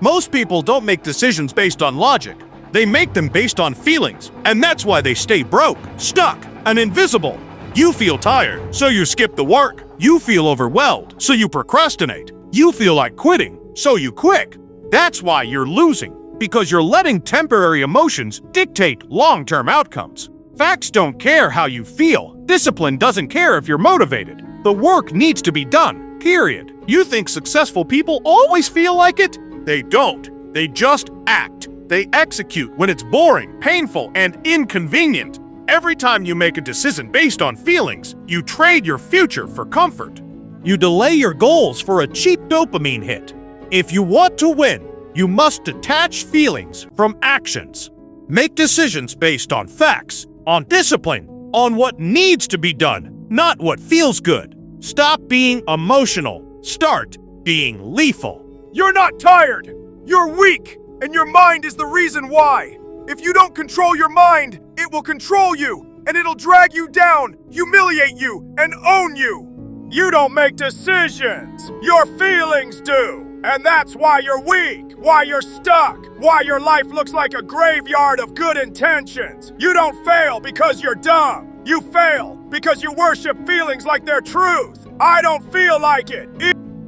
Most people don't make decisions based on logic. They make them based on feelings, and that's why they stay broke, stuck, and invisible. You feel tired, so you skip the work. You feel overwhelmed, so you procrastinate. You feel like quitting, so you quit. That's why you're losing, because you're letting temporary emotions dictate long-term outcomes. Facts don't care how you feel. Discipline doesn't care if you're motivated. The work needs to be done, period. You think successful people always feel like it? They don't. They just act. They execute when it's boring, painful, and inconvenient. Every time you make a decision based on feelings, you trade your future for comfort. You delay your goals for a cheap dopamine hit. If you want to win, you must detach feelings from actions. Make decisions based on facts, on discipline, on what needs to be done, not what feels good. Stop being emotional. Start being lethal. You're not tired. You're weak, and your mind is the reason why. If you don't control your mind, it will control you, and it'll drag you down, humiliate you, and own you. You don't make decisions. Your feelings do. And that's why you're weak, why you're stuck, why your life looks like a graveyard of good intentions. You don't fail because you're dumb. You fail because you worship feelings like they're truth. I don't feel like it.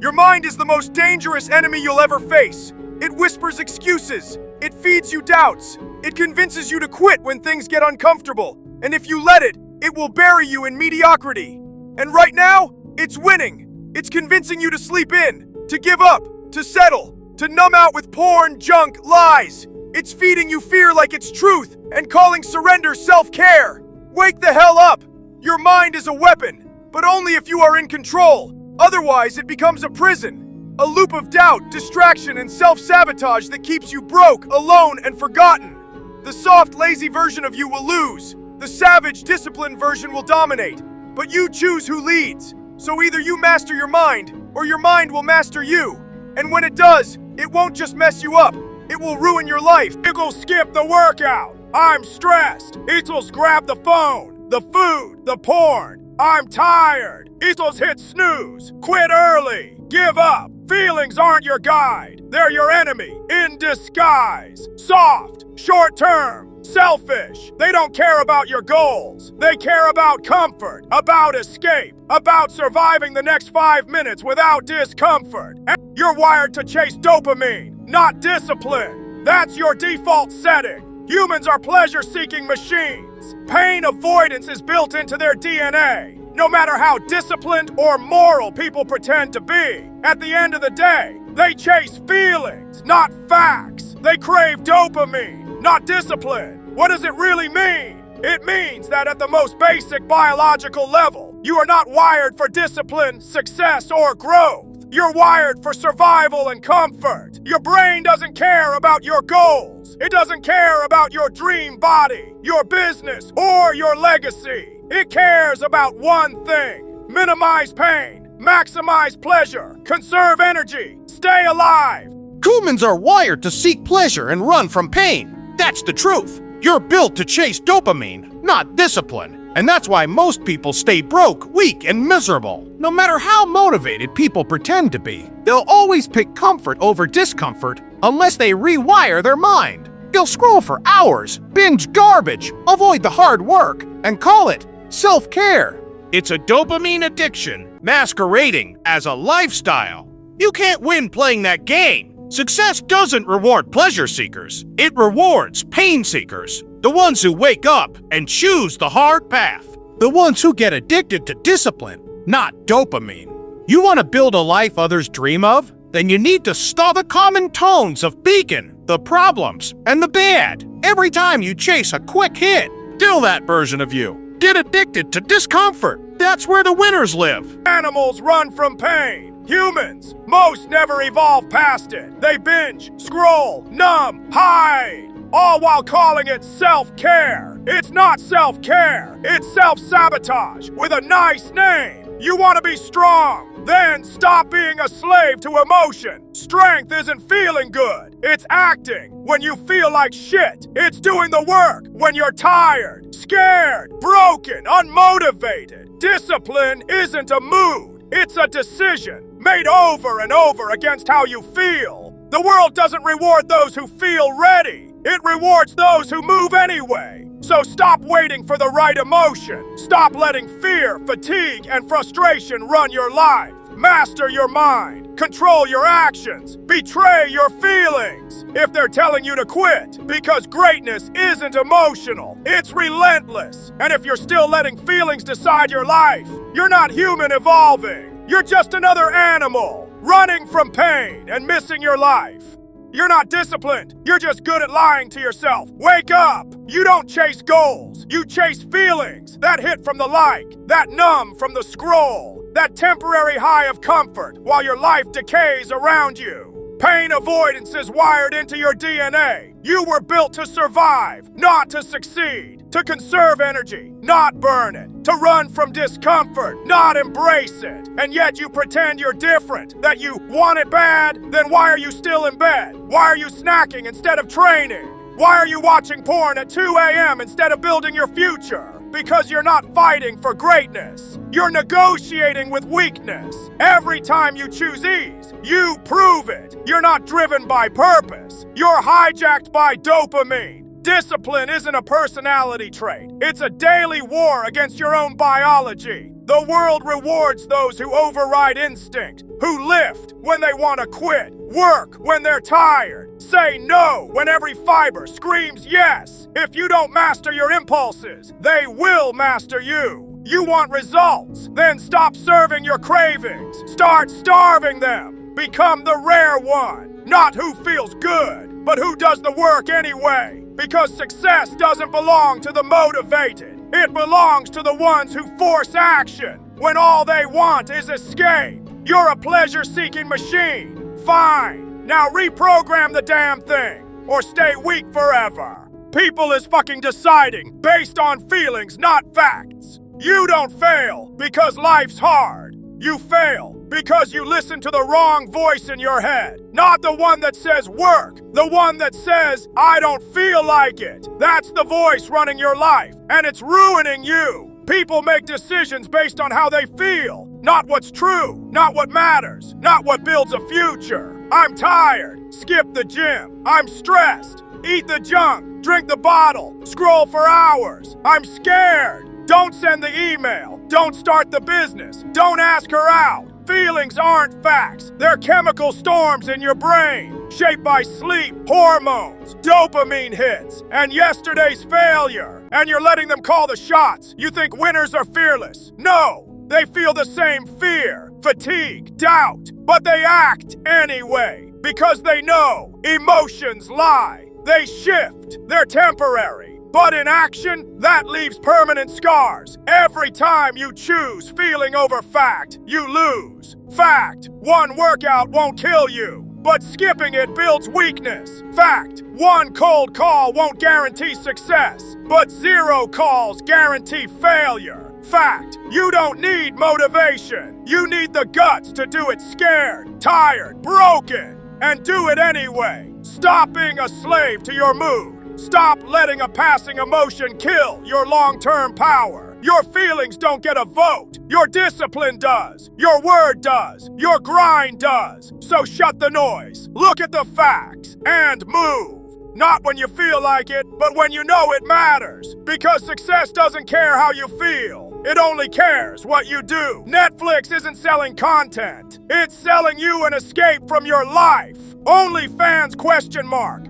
Your mind is the most dangerous enemy you'll ever face. It whispers excuses. It feeds you doubts. It convinces you to quit when things get uncomfortable. And if you let it, it will bury you in mediocrity. And right now, it's winning. It's convincing you to sleep in, to give up, to settle, to numb out with porn, junk, lies. It's feeding you fear like it's truth and calling surrender self-care. Wake the hell up! Your mind is a weapon, but only if you are in control. Otherwise, it becomes a prison, a loop of doubt, distraction, and self-sabotage that keeps you broke, alone, and forgotten. The soft, lazy version of you will lose. The savage, disciplined version will dominate. But you choose who leads. So either you master your mind, or your mind will master you. And when it does, it won't just mess you up. It will ruin your life. It'll skip the workout. I'm stressed. It'll grab the phone, the food, the porn. I'm tired. It'll hit snooze. Quit early. Give up. Feelings aren't your guide. They're your enemy in disguise. Soft, short-term, selfish. They don't care about your goals. They care about comfort, about escape, about surviving the next 5 minutes without discomfort. You're wired to chase dopamine, not discipline. That's your default setting. Humans are pleasure-seeking machines. Pain avoidance is built into their DNA. No matter how disciplined or moral people pretend to be, at the end of the day, they chase feelings, not facts. They crave dopamine, not discipline. What does it really mean? It means that at the most basic biological level, you are not wired for discipline, success, or growth. You're wired for survival and comfort. Your brain doesn't care about your goals. It doesn't care about your dream body, your business, or your legacy. It cares about one thing: minimize pain, maximize pleasure, conserve energy, stay alive. Humans are wired to seek pleasure and run from pain. That's the truth. You're built to chase dopamine, not discipline. And that's why most people stay broke, weak, and miserable. No matter how motivated people pretend to be, they'll always pick comfort over discomfort unless they rewire their mind. They'll scroll for hours, binge garbage, avoid the hard work, and call it self-care. It's a dopamine addiction masquerading as a lifestyle. You can't win playing that game. Success doesn't reward pleasure seekers. It rewards pain seekers. The ones who wake up and choose the hard path. The ones who get addicted to discipline, not dopamine. You want to build a life others dream of? Then you need to stop the common tones of beacon, the problems, and the bad. Every time you chase a quick hit, kill that version of you. Get addicted to discomfort. That's where the winners live. Animals run from pain. Humans, most never evolve past it. They binge, scroll, numb, hide. All while calling it self-care. It's not self-care. It's self-sabotage with a nice name. You want to be strong? Then stop being a slave to emotion. Strength isn't feeling good. It's acting when you feel like shit. It's doing the work when you're tired, scared, broken, unmotivated. Discipline isn't a mood. It's a decision made over and over against how you feel. The world doesn't reward those who feel ready. It rewards those who move anyway. So stop waiting for the right emotion. Stop letting fear, fatigue, and frustration run your life. Master your mind. Control your actions. Betray your feelings. If they're telling you to quit, because greatness isn't emotional, it's relentless. And if you're still letting feelings decide your life, you're not human evolving. You're just another animal, running from pain and missing your life. You're not disciplined. You're just good at lying to yourself. Wake up! You don't chase goals. You chase feelings. That hit from the like, that numb from the scroll, that temporary high of comfort while your life decays around you. Pain avoidance is wired into your DNA. You were built to survive, not to succeed. To conserve energy, not burn it. To run from discomfort, not embrace it. And yet you pretend you're different, that you want it bad. Then why are you still in bed? Why are you snacking instead of training? Why are you watching porn at 2 a.m. instead of building your future? Because you're not fighting for greatness. You're negotiating with weakness. Every time you choose ease, you prove it. You're not driven by purpose. You're hijacked by dopamine. Discipline isn't a personality trait. It's a daily war against your own biology. The world rewards those who override instinct, who lift when they want to quit, work when they're tired, say no when every fiber screams yes. If you don't master your impulses, they will master you. You want results? Then stop serving your cravings. Start starving them. Become the rare one. Not who feels good, but who does the work anyway. Because success doesn't belong to the motivated. It belongs to the ones who force action when all they want is escape. You're a pleasure-seeking machine. Fine. Now reprogram the damn thing, or stay weak forever. People is fucking deciding based on feelings, not facts. You don't fail because life's hard. You fail because you listen to the wrong voice in your head. Not the one that says work, the one that says, I don't feel like it. That's the voice running your life, and it's ruining you. People make decisions based on how they feel, not what's true, not what matters, not what builds a future. I'm tired. Skip the gym. I'm stressed. Eat the junk. Drink the bottle. Scroll for hours. I'm scared. Don't send the email. Don't start the business. Don't ask her out. Feelings aren't facts. They're chemical storms in your brain, shaped by sleep, hormones, dopamine hits, and yesterday's failure. And you're letting them call the shots. You think winners are fearless. No, they feel the same fear, fatigue, doubt, but they act anyway because they know emotions lie. They shift. They're temporary. But in action, that leaves permanent scars. Every time you choose feeling over fact, you lose. Fact, one workout won't kill you, but skipping it builds weakness. Fact, one cold call won't guarantee success, but 0 calls guarantee failure. Fact, you don't need motivation. You need the guts to do it scared, tired, broken, and do it anyway. Stop being a slave to your mood. Stop letting a passing emotion kill your long-term power. Your feelings don't get a vote. Your discipline does. Your word does. Your grind does. So shut the noise. Look at the facts and move. Not when you feel like it, but when you know it matters. Because success doesn't care how you feel. It only cares what you do. Netflix isn't selling content. It's selling you an escape from your life. OnlyFans ?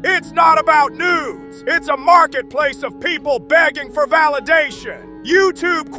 It's not about nudes. It's a marketplace of people begging for validation. YouTube ?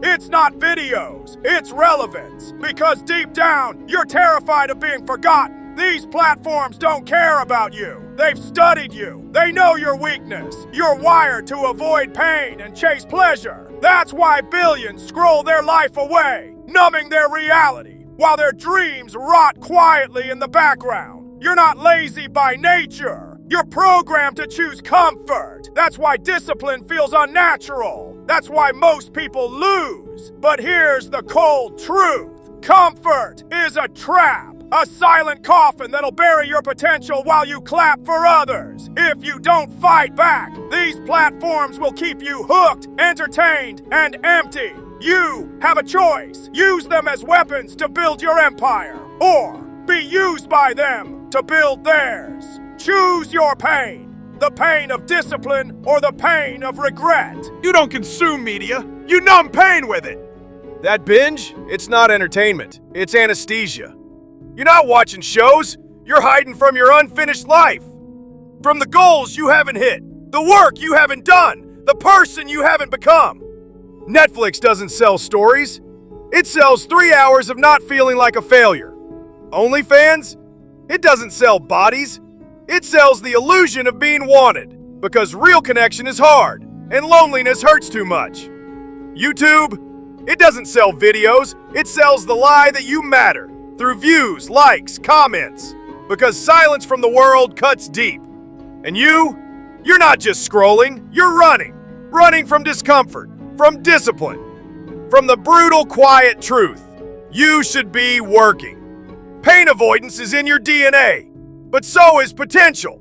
It's not videos. It's relevance. Because deep down, you're terrified of being forgotten. These platforms don't care about you. They've studied you. They know your weakness. You're wired to avoid pain and chase pleasure. That's why billions scroll their life away, numbing their reality, while their dreams rot quietly in the background. You're not lazy by nature. You're programmed to choose comfort. That's why discipline feels unnatural. That's why most people lose. But here's the cold truth. Comfort is a trap. A silent coffin that'll bury your potential while you clap for others. If you don't fight back, these platforms will keep you hooked, entertained, and empty. You have a choice. Use them as weapons to build your empire, or be used by them to build theirs. Choose your pain. The pain of discipline or the pain of regret. You don't consume media. You numb pain with it. That binge, it's not entertainment. It's anesthesia. You're not watching shows. You're hiding from your unfinished life. From the goals you haven't hit, the work you haven't done, the person you haven't become. Netflix doesn't sell stories. It sells 3 hours of not feeling like a failure. OnlyFans? It doesn't sell bodies. It sells the illusion of being wanted, because real connection is hard, and loneliness hurts too much. YouTube? It doesn't sell videos. It sells the lie that you matter, through views, likes, comments, because silence from the world cuts deep. And you're not just scrolling, you're running. Running from discomfort, from discipline, from the brutal, quiet truth. You should be working. Pain avoidance is in your DNA, but so is potential.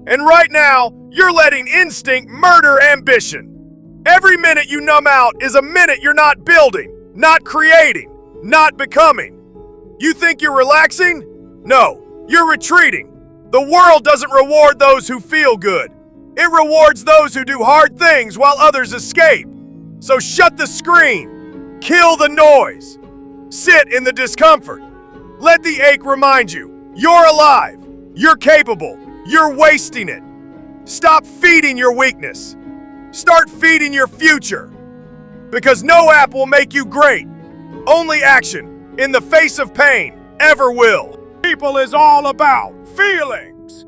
And right now, you're letting instinct murder ambition. Every minute you numb out is a minute you're not building, not creating, not becoming. You think you're relaxing? No, you're retreating. The world doesn't reward those who feel good. It rewards those who do hard things while others escape. So shut the screen. Kill the noise. Sit in the discomfort. Let the ache remind you, you're alive. You're capable. You're wasting it. Stop feeding your weakness. Start feeding your future. Because no app will make you great. Only action, in the face of pain, ever will. People is all about feelings.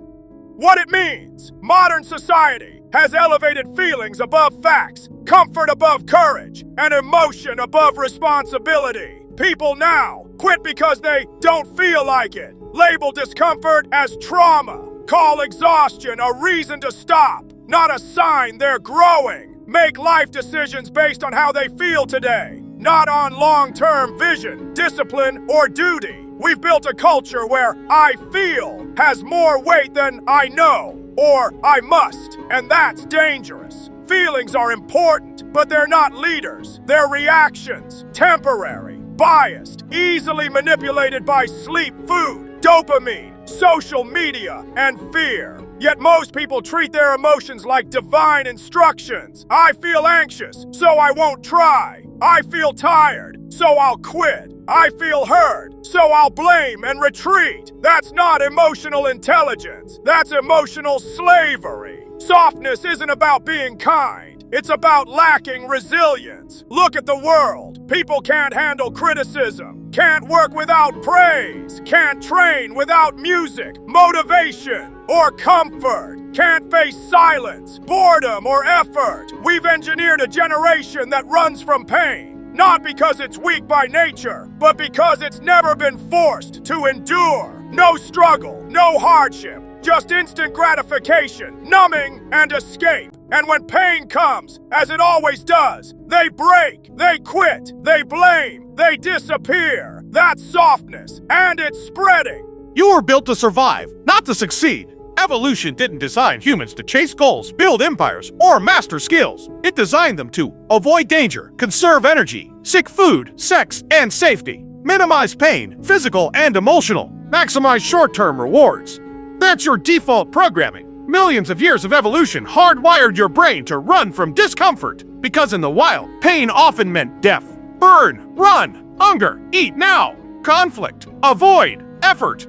What it means, modern society has elevated feelings above facts, comfort above courage, and emotion above responsibility. People now quit because they don't feel like it. Label discomfort as trauma. Call exhaustion a reason to stop, not a sign they're growing. Make life decisions based on how they feel today, not on long-term vision, discipline, or duty. We've built a culture where I feel has more weight than I know or I must, and that's dangerous. Feelings are important, but they're not leaders. They're reactions, temporary, biased, easily manipulated by sleep, food, dopamine, social media, and fear. Yet most people treat their emotions like divine instructions. I feel anxious, so I won't try. I feel tired, so I'll quit. I feel hurt, so I'll blame and retreat. That's not emotional intelligence. That's emotional slavery. Softness isn't about being kind. It's about lacking resilience. Look at the world. People can't handle criticism, can't work without praise, can't train without music, motivation, or comfort, can't face silence, boredom, or effort. We've engineered a generation that runs from pain, not because it's weak by nature, but because it's never been forced to endure. No struggle, no hardship, just instant gratification, numbing, and escape. And when pain comes, as it always does, they break, they quit, they blame, they disappear. That's softness, and it's spreading. You were built to survive, not to succeed. Evolution didn't design humans to chase goals, build empires, or master skills. It designed them to avoid danger, conserve energy, seek food, sex, and safety, minimize pain, physical and emotional, maximize short-term rewards. That's your default programming. Millions of years of evolution hardwired your brain to run from discomfort, because in the wild, pain often meant death. Burn, run, hunger, eat now, conflict, avoid, effort,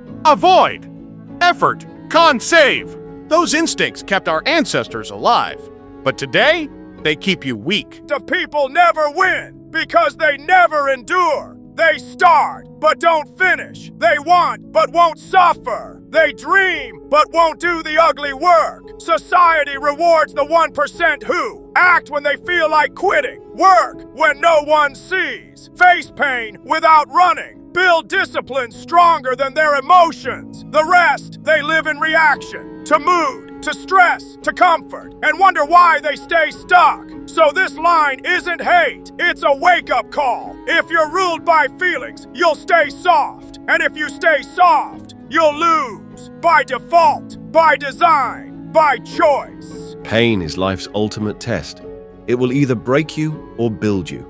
save. Those instincts kept our ancestors alive, but today, they keep you weak. The people never win because they never endure. They start, but don't finish. They want, but won't suffer. They dream, but won't do the ugly work. Society rewards the 1% who act when they feel like quitting, work when no one sees, face pain without running, build discipline stronger than their emotions. The rest, they live in reaction to mood, to stress, to comfort, and wonder why they stay stuck. So this line isn't hate, it's a wake-up call. If you're ruled by feelings, you'll stay soft. And if you stay soft, you'll lose. By default, by design, by choice. Pain is life's ultimate test. It will either break you or build you.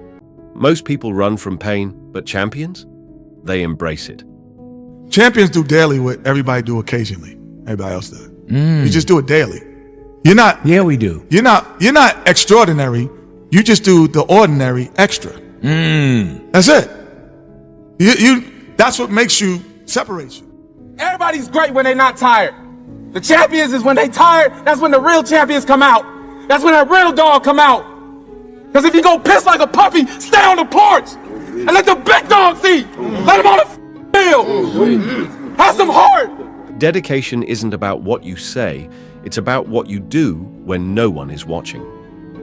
Most people run from pain, but champions? They embrace it. Champions do daily what everybody do occasionally. Everybody else does. You just do it daily. You're not. Yeah, we do. You're not extraordinary. You just do the ordinary extra. That's it. That's what makes you, separates you. Everybody's great when they're not tired. The champions is when they tired, that's when the real champions come out. That's when that real dog come out. Because if you go piss like a puppy, stay on the porch and let the big dogs eat. Let them on the field. Have some heart. Dedication isn't about what you say, it's about what you do when no one is watching.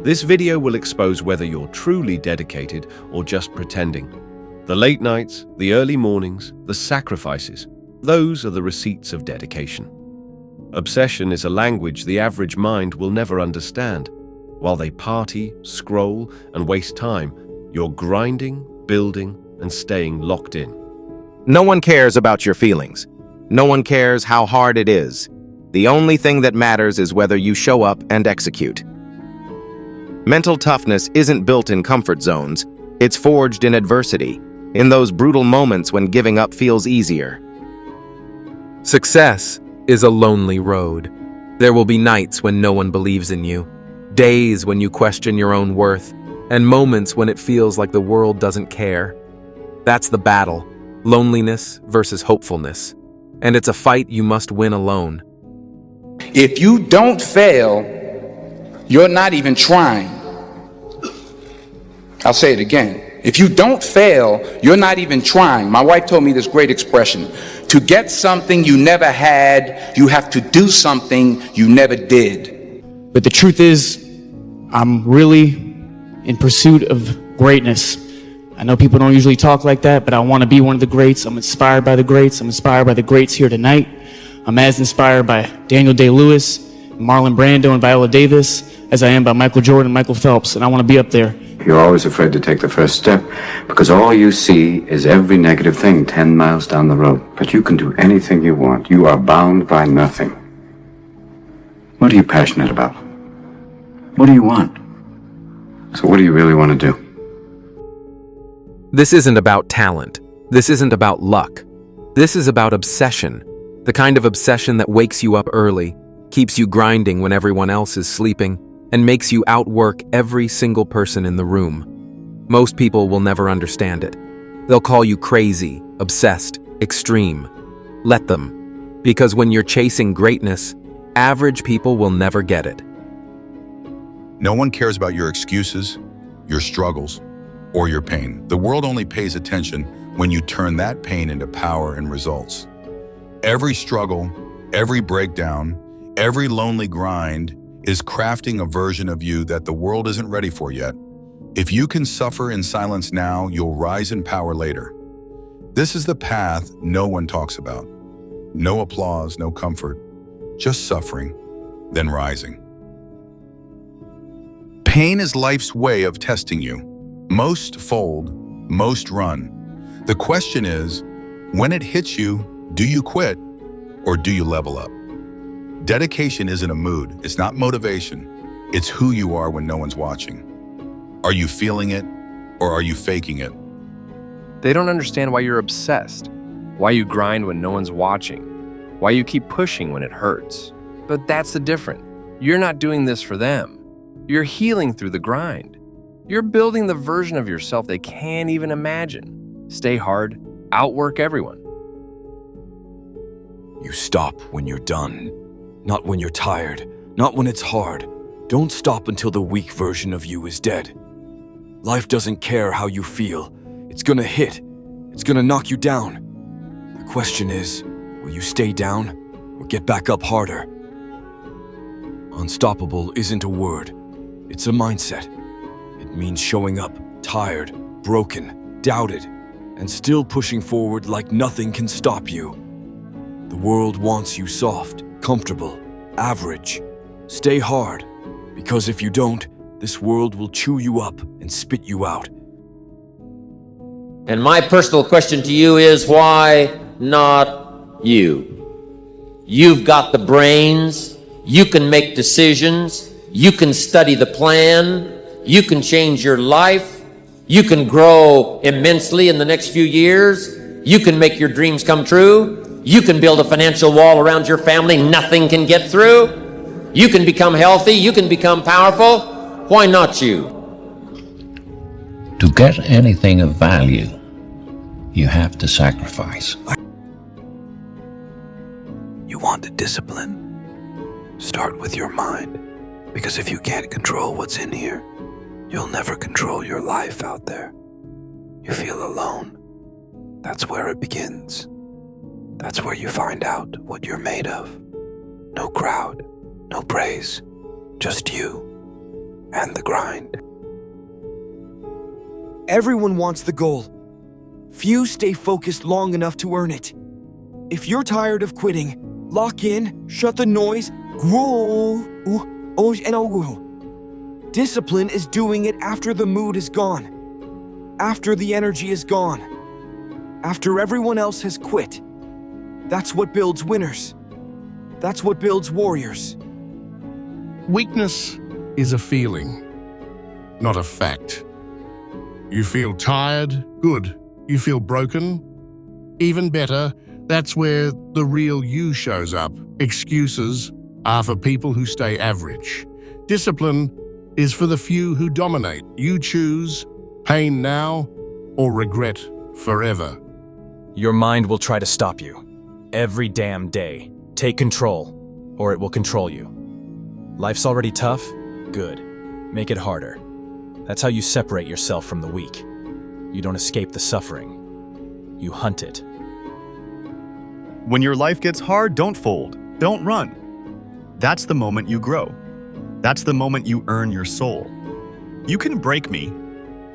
This video will expose whether you're truly dedicated or just pretending. The late nights, the early mornings, the sacrifices, those are the receipts of dedication. Obsession is a language the average mind will never understand. While they party, scroll, and waste time, you're grinding, building, and staying locked in. No one cares about your feelings. No one cares how hard it is. The only thing that matters is whether you show up and execute. Mental toughness isn't built in comfort zones. It's forged in adversity, in those brutal moments when giving up feels easier. Success is a lonely road. There will be nights when no one believes in you, days when you question your own worth, and moments when it feels like the world doesn't care. That's the battle, loneliness versus hopefulness. And it's a fight you must win alone. If you don't fail, you're not even trying. I'll say it again. If you don't fail, you're not even trying. My wife told me this great expression. To get something you never had, you have to do something you never did. But the truth is, I'm really in pursuit of greatness. I know people don't usually talk like that, but I want to be one of the greats. I'm inspired by the greats. I'm inspired by the greats here tonight. I'm as inspired by Daniel Day-Lewis, Marlon Brando, and Viola Davis as I am by Michael Jordan and Michael Phelps, and I want to be up there. You're always afraid to take the first step because all you see is every negative thing 10 miles down the road. But you can do anything you want. You are bound by nothing. What are you passionate about? What do you want? So what do you really want to do? This isn't about talent. This isn't about luck. This is about obsession. The kind of obsession that wakes you up early, keeps you grinding when everyone else is sleeping, and makes you outwork every single person in the room. Most people will never understand it. They'll call you crazy, obsessed, extreme. Let them. Because when you're chasing greatness, average people will never get it. No one cares about your excuses, your struggles, or your pain. The world only pays attention when you turn that pain into power and results. Every struggle, every breakdown, every lonely grind is crafting a version of you that the world isn't ready for yet. If you can suffer in silence now, you'll rise in power later. This is the path no one talks about. No applause, no comfort, just suffering, then rising. Pain is life's way of testing you. Most fold, most run. The question is, when it hits you, do you quit or do you level up? Dedication isn't a mood, it's not motivation. It's who you are when no one's watching. Are you feeling it or are you faking it? They don't understand why you're obsessed, why you grind when no one's watching, why you keep pushing when it hurts. But that's the difference. You're not doing this for them. You're healing through the grind. You're building the version of yourself they can't even imagine. Stay hard, outwork everyone. You stop when you're done. Not when you're tired, not when it's hard. Don't stop until the weak version of you is dead. Life doesn't care how you feel. It's gonna hit. It's gonna knock you down. The question is, will you stay down or get back up harder? Unstoppable isn't a word. It's a mindset. It means showing up, tired, broken, doubted, and still pushing forward like nothing can stop you. The world wants you soft, comfortable, average. Stay hard, because if you don't, this world will chew you up and spit you out. And my personal question to you is, why not you? You've got the brains, you can make decisions, you can study the plan, you can change your life, you can grow immensely in the next few years, you can make your dreams come true. You can build a financial wall around your family nothing can get through. You can become healthy. You can become powerful. Why not you? To get anything of value, you have to sacrifice. You want the discipline? Start with your mind. Because if you can't control what's in here, you'll never control your life out there. You feel alone. That's where it begins. That's where you find out what you're made of. No crowd, no praise, just you and the grind. Everyone wants the goal. Few stay focused long enough to earn it. If you're tired of quitting, lock in, shut the noise, grow. Discipline is doing it after the mood is gone, after the energy is gone, after everyone else has quit. That's what builds winners. That's what builds warriors. Weakness is a feeling, not a fact. You feel tired? Good. You feel broken? Even better, that's where the real you shows up. Excuses are for people who stay average. Discipline is for the few who dominate. You choose pain now or regret forever. Your mind will try to stop you. Every damn day. Take control, or it will control you. Life's already tough? Good. Make it harder. That's how you separate yourself from the weak. You don't escape the suffering. You hunt it. When your life gets hard, don't fold. Don't run. That's the moment you grow. That's the moment you earn your soul. You can break me.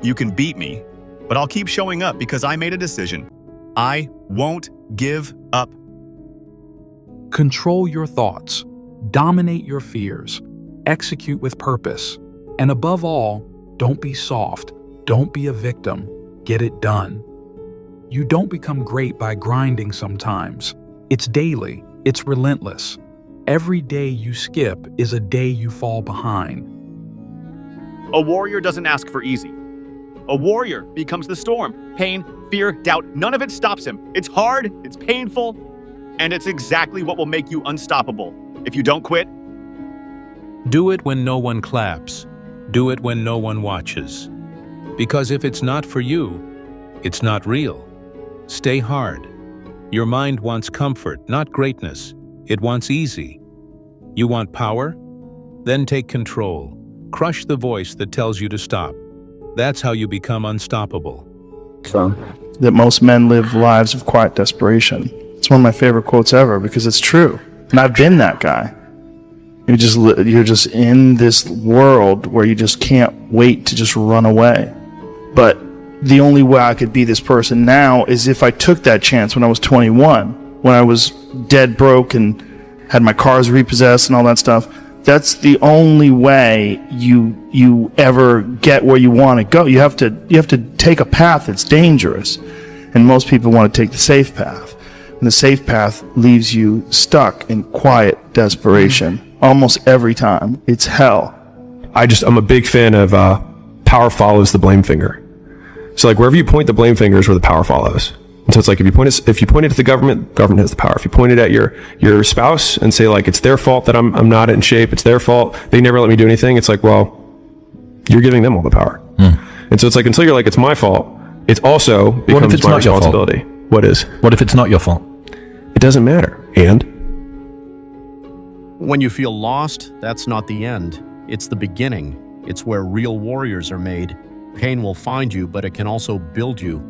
You can beat me. But I'll keep showing up because I made a decision. I won't give up. Control your thoughts. Dominate your fears. Execute with purpose. And above all, don't be soft. Don't be a victim. Get it done. You don't become great by grinding sometimes. It's daily. It's relentless. Every day you skip is a day you fall behind. A warrior doesn't ask for easy. A warrior becomes the storm. Pain, fear, doubt, none of it stops him. It's hard, it's painful, and it's exactly what will make you unstoppable. If you don't quit, do it when no one claps. Do it when no one watches. Because if it's not for you, it's not real. Stay hard. Your mind wants comfort, not greatness. It wants easy. You want power? Then take control. Crush the voice that tells you to stop. That's how you become unstoppable. That most men live lives of quiet desperation. It's one of my favorite quotes ever because it's true. And I've been that guy. You're just in this world where you just can't wait to just run away. But the only way I could be this person now is if I took that chance when I was 21, when I was dead broke and had my cars repossessed and all that stuff. That's the only way you ever get where you want to go. You have to take a path that's dangerous, and most people want to take the safe path. And the safe path leaves you stuck in quiet desperation almost every time. It's hell. I'm a big fan of power follows the blame finger. So like wherever you point the blame finger is where the power follows. And so it's like if you point it at the government has the power. If you point it at your spouse and say like it's their fault that I'm not in shape, it's their fault, they never let me do anything, it's like, well, you're giving them all the power. And so it's like until you're like it's my fault, it also becomes my responsibility. What is? What if it's not your fault? It doesn't matter. And when you feel lost, that's not the end. It's the beginning. It's where real warriors are made. Pain will find you, but it can also build you.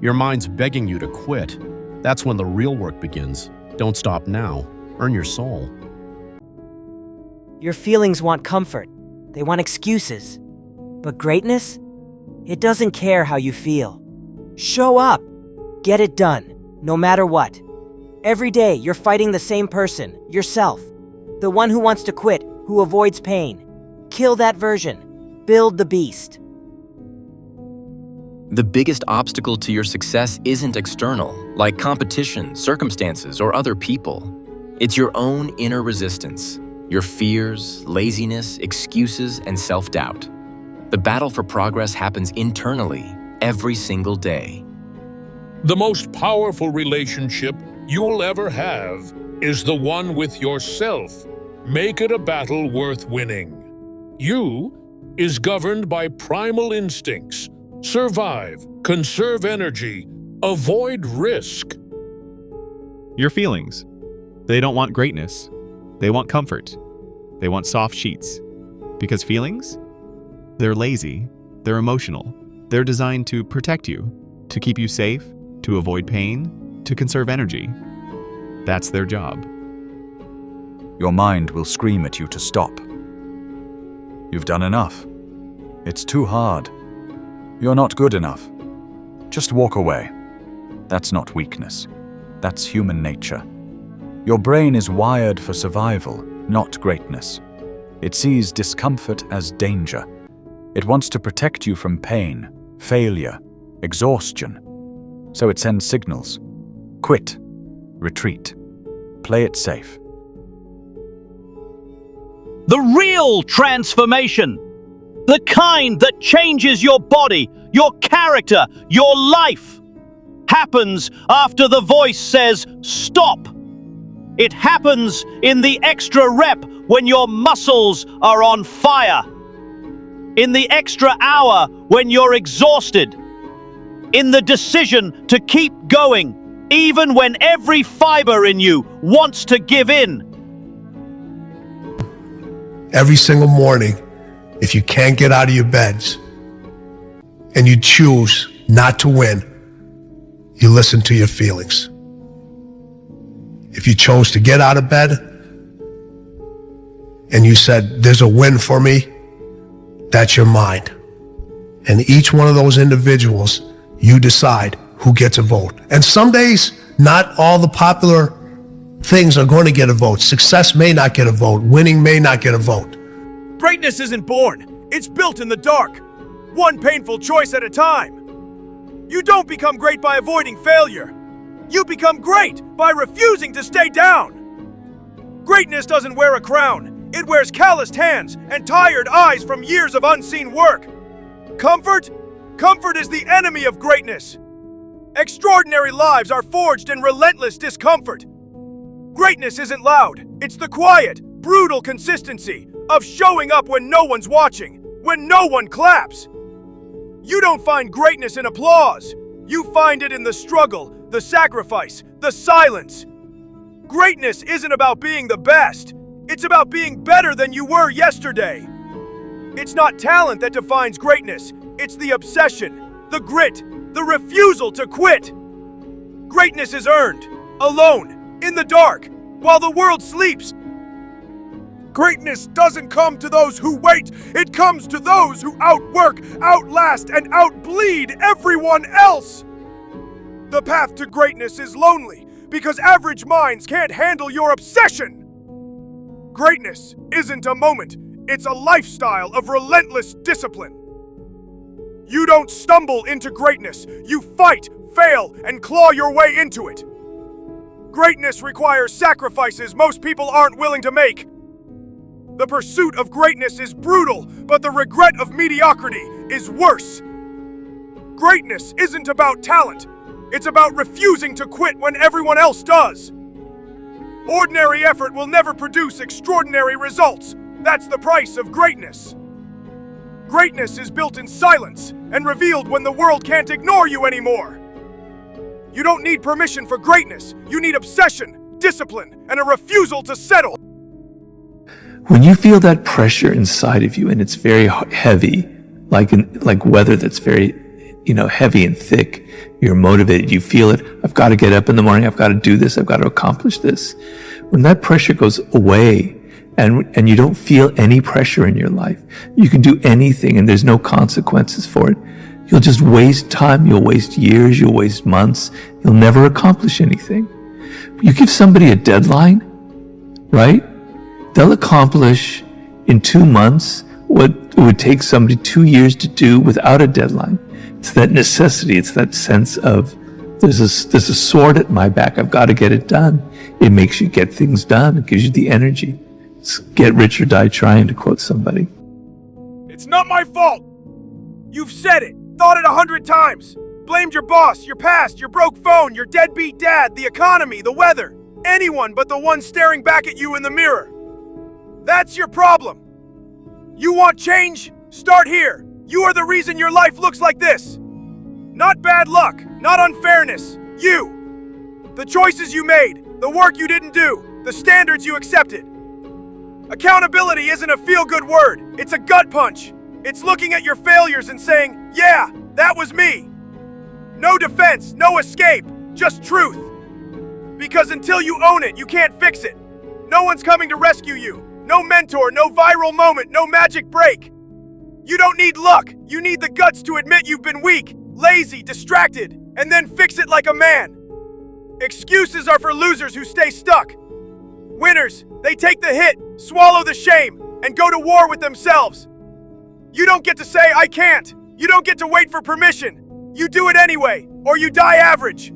Your mind's begging you to quit. That's when the real work begins. Don't stop now. Earn your soul. Your feelings want comfort. They want excuses. But greatness? It doesn't care how you feel. Show up. Get it done, no matter what. Every day, you're fighting the same person, yourself. The one who wants to quit, who avoids pain. Kill that version. Build the beast. The biggest obstacle to your success isn't external, like competition, circumstances, or other people. It's your own inner resistance, your fears, laziness, excuses, and self-doubt. The battle for progress happens internally, every single day. The most powerful relationship you'll ever have is the one with yourself. Make it a battle worth winning. You is governed by primal instincts. Survive, conserve energy, avoid risk. Your feelings. They don't want greatness. They want comfort. They want soft sheets. Because feelings? They're lazy. They're emotional. They're designed to protect you, to keep you safe, to avoid pain, to conserve energy. That's their job. Your mind will scream at you to stop. You've done enough. It's too hard. You're not good enough. Just walk away. That's not weakness. That's human nature. Your brain is wired for survival, not greatness. It sees discomfort as danger. It wants to protect you from pain, failure, exhaustion. So it sends signals. Quit. Retreat. Play it safe. The real transformation, the kind that changes your body, your character, your life, happens after the voice says, stop. It happens in the extra rep when your muscles are on fire, in the extra hour when you're exhausted, in the decision to keep going, even when every fiber in you wants to give in. Every single morning, if you can't get out of your beds and you choose not to win, you listen to your feelings. If you chose to get out of bed and you said, there's a win for me, that's your mind. And each one of those individuals, you decide who gets a vote. And some days, not all the popular things are going to get a vote. Success may not get a vote. Winning may not get a vote. Greatness isn't born. It's built in the dark. One painful choice at a time. You don't become great by avoiding failure. You become great by refusing to stay down. Greatness doesn't wear a crown. It wears calloused hands and tired eyes from years of unseen work. Comfort? Comfort is the enemy of greatness. Extraordinary lives are forged in relentless discomfort. Greatness isn't loud. It's the quiet, brutal consistency of showing up when no one's watching, when no one claps. You don't find greatness in applause. You find it in the struggle, the sacrifice, the silence. Greatness isn't about being the best. It's about being better than you were yesterday. It's not talent that defines greatness. It's the obsession, the grit, the refusal to quit. Greatness is earned, alone, in the dark, while the world sleeps. Greatness doesn't come to those who wait. It comes to those who outwork, outlast, and outbleed everyone else. The path to greatness is lonely because average minds can't handle your obsession. Greatness isn't a moment. It's a lifestyle of relentless discipline. You don't stumble into greatness. You fight, fail, and claw your way into it. Greatness requires sacrifices most people aren't willing to make. The pursuit of greatness is brutal, but the regret of mediocrity is worse. Greatness isn't about talent. It's about refusing to quit when everyone else does. Ordinary effort will never produce extraordinary results. That's the price of greatness. Greatness is built in silence and revealed when the world can't ignore you anymore. You don't need permission for greatness. You need obsession, discipline, and a refusal to settle. When you feel that pressure inside of you and it's very heavy, like weather that's very, heavy and thick, you're motivated, you feel it. I've got to get up in the morning. I've got to do this. I've got to accomplish this. When that pressure goes away and you don't feel any pressure in your life, you can do anything and there's no consequences for it. You'll just waste time. You'll waste years. You'll waste months. You'll never accomplish anything. You give somebody a deadline, right? They'll accomplish in 2 months what it would take somebody 2 years to do without a deadline. It's that necessity. It's that sense of there's a sword at my back. I've got to get it done. It makes you get things done. It gives you the energy. It's get rich or die trying, to quote somebody. It's not my fault. You've said it, thought it 100 times. Blamed your boss, your past, your broke phone, your deadbeat dad, the economy, the weather. Anyone but the one staring back at you in the mirror. That's your problem. You want change? Start here. You are the reason your life looks like this. Not bad luck, not unfairness. You. The choices you made, the work you didn't do, the standards you accepted. Accountability isn't a feel-good word. It's a gut punch. It's looking at your failures and saying, yeah, that was me. No defense, no escape, just truth. Because until you own it, you can't fix it. No one's coming to rescue you. No mentor, no viral moment, no magic break. You don't need luck. You need the guts to admit you've been weak, lazy, distracted, and then fix it like a man. Excuses are for losers who stay stuck. Winners, they take the hit, swallow the shame, and go to war with themselves. You don't get to say, I can't. You don't get to wait for permission. You do it anyway, or you die average.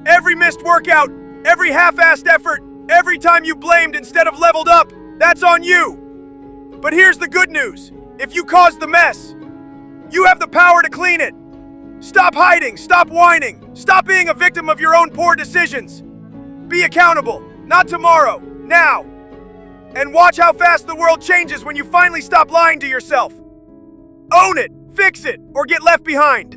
Every missed workout, every half-assed effort, every time you blamed instead of leveled up, that's on you. But here's the good news. If you caused the mess, you have the power to clean it. Stop hiding, stop whining, stop being a victim of your own poor decisions. Be accountable, not tomorrow, now. And watch how fast the world changes when you finally stop lying to yourself. Own it, fix it, or get left behind.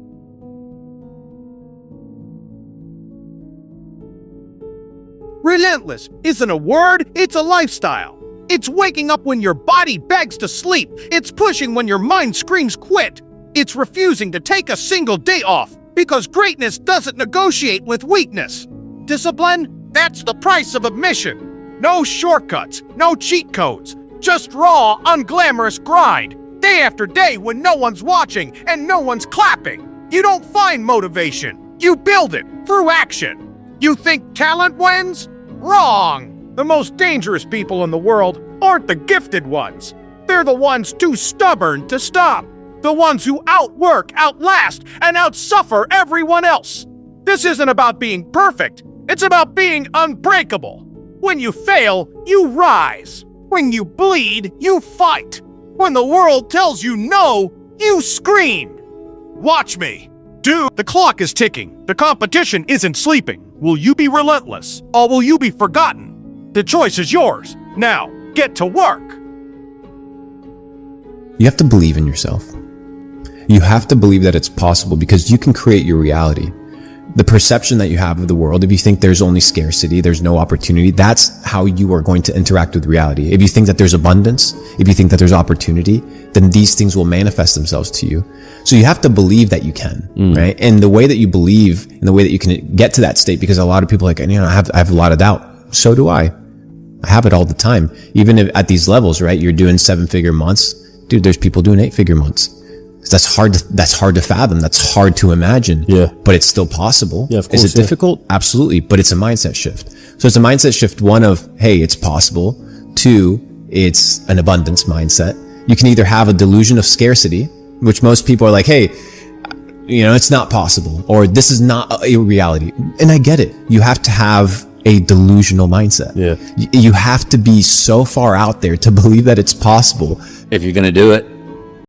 Relentless isn't a word, it's a lifestyle. It's waking up when your body begs to sleep. It's pushing when your mind screams quit. It's refusing to take a single day off because greatness doesn't negotiate with weakness. Discipline, that's the price of admission. No shortcuts, no cheat codes, just raw, unglamorous grind. Day after day when no one's watching and no one's clapping. You don't find motivation, you build it through action. You think talent wins? Wrong! The most dangerous people in the world aren't the gifted ones. They're the ones too stubborn to stop. The ones who outwork, outlast, and outsuffer everyone else. This isn't about being perfect. It's about being unbreakable. When you fail, you rise. When you bleed, you fight. When the world tells you no, you scream. Watch me. Dude, the clock is ticking. The competition isn't sleeping. Will you be relentless, or will you be forgotten? The choice is yours. Now, get to work. You have to believe in yourself. You have to believe that it's possible because you can create your reality. The perception that you have of the world, if you think there's only scarcity, there's no opportunity, that's how you are going to interact with reality. If you think that there's abundance, if you think that there's opportunity, then these things will manifest themselves to you. So you have to believe that you can, right? And the way that you believe and the way that you can get to that state, because a lot of people are like, I have a lot of doubt. So do I. I have it all the time. Even if at these levels, right? You're doing 7-figure months. Dude, there's people doing 8-figure months. That's hard to fathom. That's hard to imagine. Yeah. But it's still possible. Yeah, of course. Is it difficult? Absolutely. But it's a mindset shift. So it's a mindset shift, one of, hey, it's possible. 2, it's an abundance mindset. You can either have a delusion of scarcity, which most people are like, hey, it's not possible, or this is not a reality. And I get it. You have to have a delusional mindset. Yeah. You have to be so far out there to believe that it's possible. If you're going to do it,